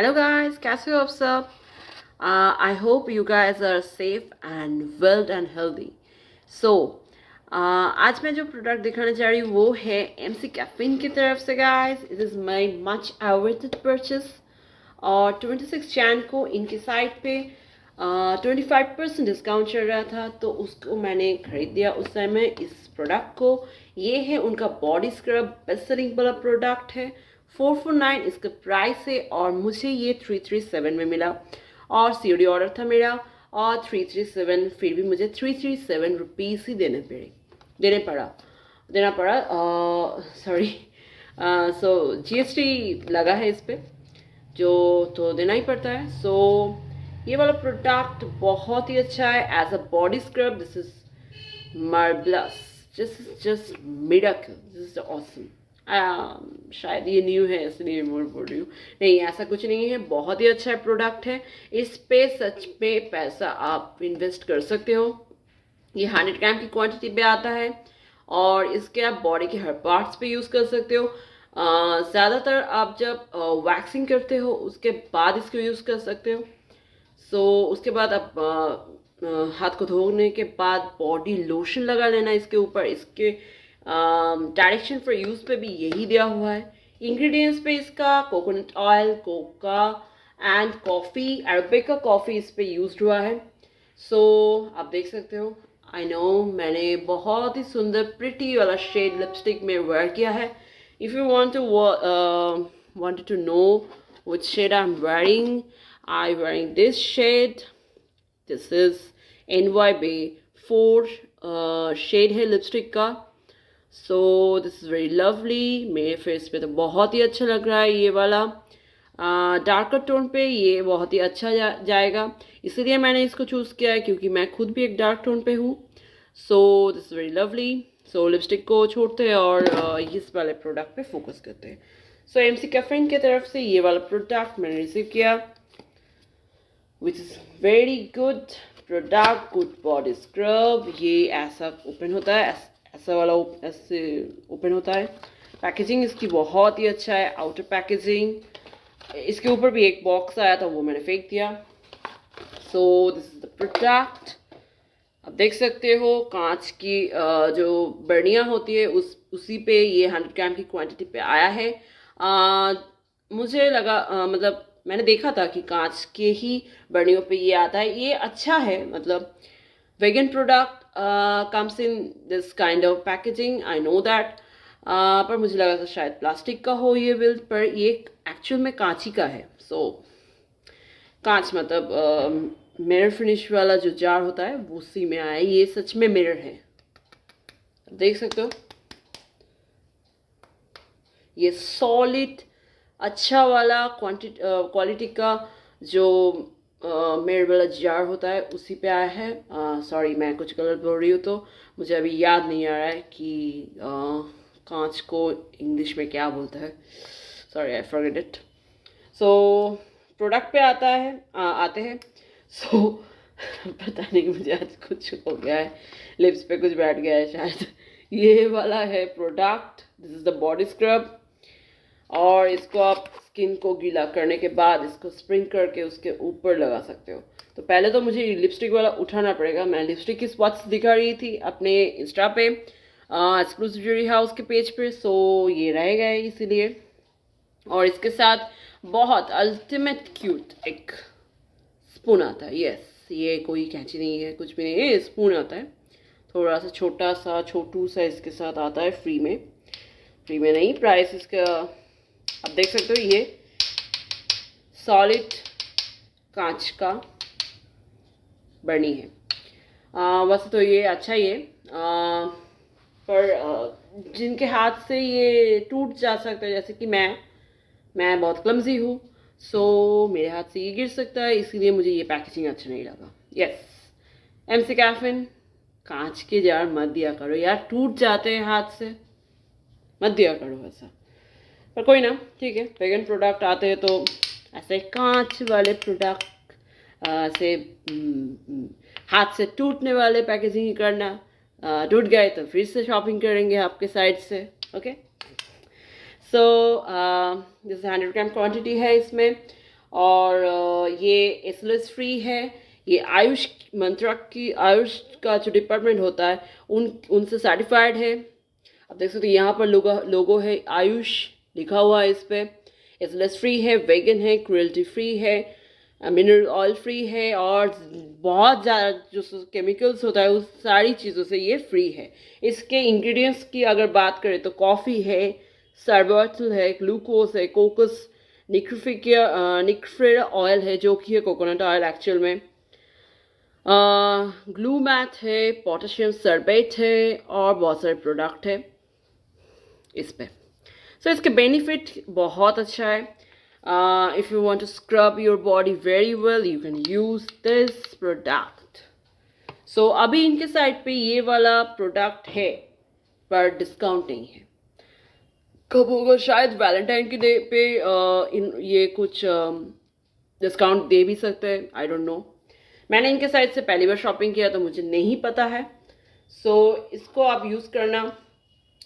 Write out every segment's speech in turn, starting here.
Hello guys, कैसे हो आप सब? I hope you guys are safe and well and healthy. So, आज मैं जो प्रोडक्ट दिखाने जा रही हूँ वो है MC कैफीन की तरफ से guys. It is my much awaited purchase. और 26 जैन को इनकी साइट पे 25% डिस्काउंट चल रहा था तो उसको मैंने खरीद दिया उस समय इस प्रोडक्ट को. ये है उनका बॉडी स्क्रब, बेस्ट सेलिंग वाला प्रोडक्ट है. 449 इसका प्राइस है और मुझे ये 337 में मिला और सीओडी ऑर्डर था मेरा और 337 फिर भी मुझे 337 रुपीज़ ही देना पड़ा सॉरी. सो जीएसटी लगा है इस पर जो तो देना ही पड़ता है. सो ये वाला प्रोडक्ट बहुत ही अच्छा है as a body scrub. This is marvellous, just miracle, this is awesome. शायद ये न्यू है इसलिए मैं बोल रही हूँ. नहीं, ऐसा कुछ नहीं है, बहुत ही अच्छा प्रोडक्ट है. इस पे सच में पैसा आप इन्वेस्ट कर सकते हो. ये 100 ग्राम की क्वांटिटी पे आता है और इसके आप बॉडी के हर पार्ट्स पे यूज़ कर सकते हो. ज़्यादातर आप जब वैक्सिंग करते हो उसके बाद इसको यूज़ कर सकते हो. सो उसके बाद आप हाथ को धोने के बाद बॉडी लोशन लगा लेना इसके ऊपर. इसके डायरेक्शन फॉर यूज़ पे भी यही दिया हुआ है. इंग्रेडिएंट्स पे इसका coconut oil, Coca and coffee, arabica coffee इस पे यूज्ड हुआ है. सो आप देख सकते हो. आई नो मैंने बहुत ही सुंदर प्रिटी वाला शेड लिपस्टिक में वेयर किया है. If you wanted to know which shade I'm wearing this shade. This is NYB 4 shade है लिपस्टिक का. So this is very lovely. मेरे फेस पे तो बहुत ही अच्छा लग रहा है ये वाला. डार्कर टोन पे ये बहुत ही अच्छा जाएगा, इसीलिए मैंने इसको चूज़ किया है क्योंकि मैं खुद भी एक डार्क टोन पे हूँ. So this is very lovely. So lipstick को छोड़ते हैं और इस वाले प्रोडक्ट पे फोकस करते हैं. सो MC कैफीन की तरफ से ये वाला प्रोडक्ट मैंने रिसीव किया which is very good product, good body scrub. ये ऐसा ओपन होता है, ऐसा वाला ऐसे ओपन होता है. पैकेजिंग इसकी बहुत ही अच्छा है, आउटर पैकेजिंग. इसके ऊपर भी एक बॉक्स आया था वो मैंने फेंक दिया. So this is the product. आप देख सकते हो कांच की जो बर्नियाँ होती है उसी पे ये 100 ग्राम की क्वांटिटी पे आया है. मुझे लगा मतलब मैंने देखा था कि कांच के ही बर्नियों पे ये आता है. ये अच्छा है, मतलब vegan product comes in this kind of packaging, I know that. पर मुझे लगा था शायद प्लास्टिक का हो ये बिल्ड, पर ये एक्चुअल में कांच ही का है. सो कांच मतलब मिरर फिनिश वाला जो जार होता है वो उसी में आया है. ये सच में मिरर है, देख सकते हो. ये सॉलिड अच्छा वाला क्वालिटी का जो मिरर वाला जार होता है उसी पे आया है. सॉरी मैं कुछ गलत बोल रही हूँ तो मुझे अभी याद नहीं आ रहा है कि कांच को इंग्लिश में क्या बोलता है. Sorry I forget it. So product पे आते हैं. सो पता नहीं मुझे आज कुछ हो गया है, लिप्स पे कुछ बैठ गया है शायद. ये वाला है product. This is the body scrub और इसको आप स्किन को गीला करने के बाद इसको स्प्रिंग करके उसके ऊपर लगा सकते हो. तो पहले तो मुझे लिपस्टिक वाला उठाना पड़ेगा. मैं लिपस्टिक की स्वॉट्स दिखा रही थी अपने इंस्टा पे, एक्सक्लूसिव ज्वेलरी हाउस के पेज पे. सो ये रहेगा इसीलिए. और इसके साथ बहुत अल्टीमेट क्यूट एक स्पून आता है. यस, ये कोई कैंची नहीं है, कुछ भी नहीं है, स्पून आता है थोड़ा सा छोटा सा, छोटू सा इसके साथ आता है फ्री में नहीं. प्राइस इसका आप देख सकते हो. ये सॉलिड कांच का बर्नी है. वैसे तो ये अच्छा ही है, पर जिनके हाथ से ये टूट जा सकता है, जैसे कि मैं बहुत क्लमजी हूँ. सो मेरे हाथ से ये गिर सकता है, इसीलिए मुझे ये पैकेजिंग अच्छा नहीं लगा. यस, MC कैफीन कांच के जार मत दिया करो यार, टूट जाते हैं हाथ से, मत दिया करो ऐसा. पर कोई ना, ठीक है. वेगन प्रोडक्ट आते हैं तो ऐसे कांच वाले प्रोडक्ट से हाथ से टूटने वाले पैकेजिंग ही करना. टूट गए तो फिर से शॉपिंग करेंगे आपके साइड से. ओके. सो जैसे 100 ग्राम क्वांटिटी है इसमें और ये एसएलएस फ्री है। ये आयुष मंत्रा की आयुष का जो डिपार्टमेंट होता है उनसे सर्टिफाइड है। अब देख सकते हो यहाँ पर लोगो है आयुष लिखा हुआ है इस पर। एसएलएस फ्री है, वेगन है, क्रुएल्टी फ्री है, मिनरल ऑयल फ्री है और बहुत ज़्यादा जो केमिकल्स होता है उस सारी चीज़ों से ये फ्री है। इसके इंग्रेडिएंट्स की अगर बात करें तो कॉफ़ी है, सर्बोटल है, ग्लूकोज है, कोकोस निक्फिर ऑयल है जो कि है कोकोनट ऑयल एक्चुअल में, ग्लू मैथ है, पोटेशियम सरबेट है और बहुत सारे प्रोडक्ट है इस पे। सो इसके बेनिफिट बहुत अच्छा है। If you want to scrub your body very well you can use this product. So अभी इनके साइड पे ये वाला प्रोडक्ट है पर डिस्काउंट नहीं है। कब होगा शायद वैलेंटाइन के डे पे ये कुछ डिस्काउंट दे भी सकते हैं, आई डोंट नो। मैंने इनके साइड से पहली बार शॉपिंग किया तो मुझे नहीं पता है। सो इसको आप यूज़ करना,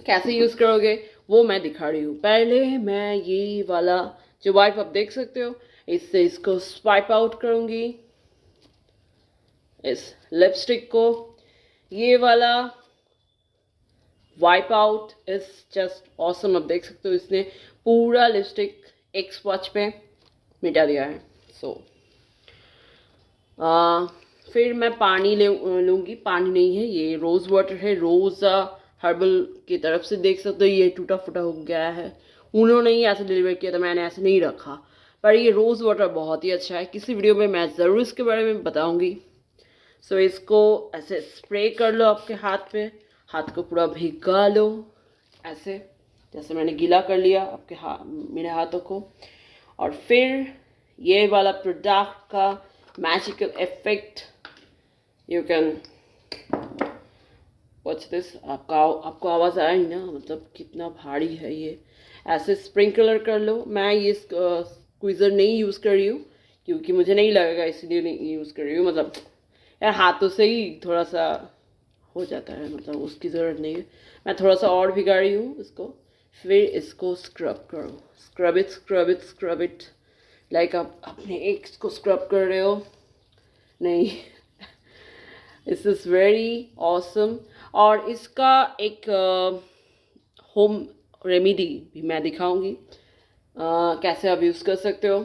कैसे यूज़ करोगे वो मैं दिखा रही हूँ। पहले मैं ये वाला जो वाइप आप देख सकते हो इससे इसको स्वाइप आउट करूँगी इस लिपस्टिक को। ये वाला wipe out is just awesome. आप देख सकते हो इसने पूरा लिपस्टिक एक स्वॉच पे मिटा दिया है। सो फिर मैं पानी लूँगी। पानी नहीं है, ये रोज़ वाटर है, रोज़ हर्बल की तरफ से। देख सकते हो ये टूटा फूटा हो गया है, उन्होंने ही ऐसे डिलीवर किया था, मैंने ऐसे नहीं रखा। पर ये रोज़ वाटर बहुत ही अच्छा है, किसी वीडियो में मैं ज़रूर इसके बारे में बताऊँगी। सो इसको ऐसे स्प्रे कर लो आपके हाथ पे, हाथ को पूरा भिगा लो ऐसे, जैसे मैंने गीला कर लिया आपके मेरे हाथों को। और फिर ये वाला प्रोडक्ट का magical effect you can watch this. आपको आवाज़ आया ही ना, मतलब कितना भारी है ये। ऐसे स्प्रिंकलर कर लो। मैं ये स्क्वीज़र नहीं यूज़ कर रही हूँ क्योंकि मुझे नहीं लगेगा, इसलिए नहीं यूज़ कर रही हूँ। मतलब यार हाथों से ही थोड़ा सा हो जाता है, मतलब उसकी ज़रूरत नहीं है। मैं थोड़ा सा और भिगा रही हूँ इसको। फिर इसको स्क्रब करो, scrub it scrub it scrub it, like आप अपने एक को स्क्रब कर रहे हो। नहीं दिस इज़ वेरी ऑसम। और इसका एक होम रेमेडी भी मैं दिखाऊंगी, कैसे आप यूज़ कर सकते हो।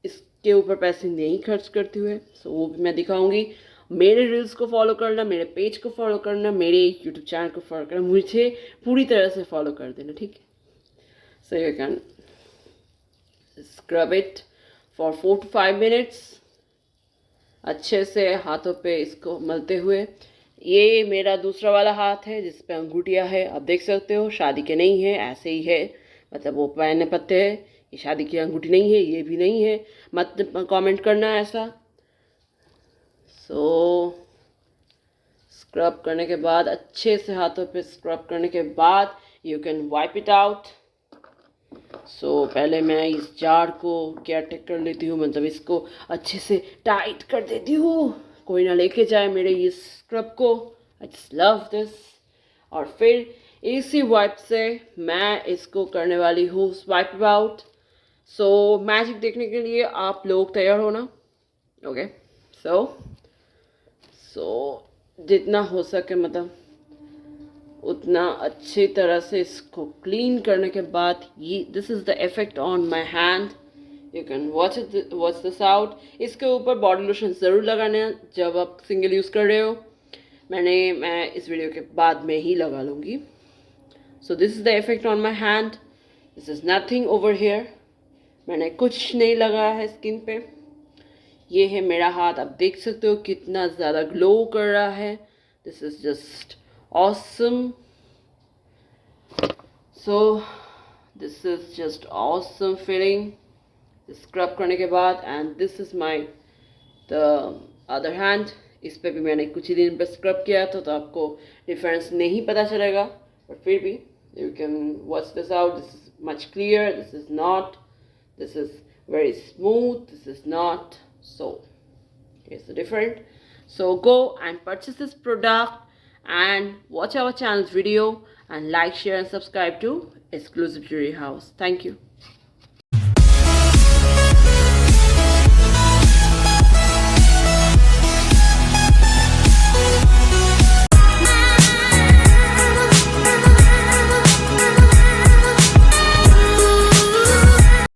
इसके ऊपर पैसे नहीं खर्च करते हुए, सो वो भी मैं दिखाऊंगी। मेरे रील्स को फॉलो करना, मेरे पेज को फॉलो करना, मेरे यूट्यूब चैनल को फॉलो करना, मुझे पूरी तरह से फॉलो कर देना, ठीक है। So you can scrub it for 4 to 5 minutes, अच्छे से हाथों पे इसको मलते हुए। ये मेरा दूसरा वाला हाथ है जिस पे अंगूठियाँ है, आप देख सकते हो। शादी के नहीं है, ऐसे ही है, मतलब वो पहने पत्ते है। ये शादी की अंगूठी नहीं है, ये भी नहीं है, मत कमेंट करना ऐसा। सो स्क्रब करने के बाद, अच्छे से हाथों पे स्क्रब करने के बाद you can wipe it out. So पहले मैं इस जार को केयर टेक कर लेती हूँ, मतलब इसको अच्छे से टाइट कर देती हूँ, कोई ना लेके जाए मेरे इस स्क्रब को। I just love this. और फिर इसी वाइप से मैं इसको करने वाली हूँ स्वाइप आउट। सो मैजिक देखने के लिए आप लोग तैयार हो ना? ओके। सो जितना हो सके मतलब उतना अच्छी तरह से इसको क्लीन करने के बाद ये this is the effect on my hand. You can watch this out. इसके ऊपर बॉडी लोशन ज़रूर लगाना जब आप सिंगल यूज़ कर रहे हो। मैं इस वीडियो के बाद में ही लगा लूँगी। So this is the effect on my hand, this is nothing over here. मैंने कुछ नहीं लगाया है स्किन पे। ये है मेरा हाथ, आप देख सकते हो कितना ज़्यादा ग्लो कर रहा है। This is just awesome. So this is just awesome feeling scrub करने के बाद। And this is my the other hand. इस पे भी मैंने कुछ ही दिन पर स्क्रब किया था तो आपको डिफरेंस नहीं पता चलेगा, बट फिर भी you can watch this out. This is much clear, this is not, this is very smooth, this is not. So here's the different. So go and purchase this product and watch our channel's video and like, share and subscribe to Exclusive Jewelry House. Thank you.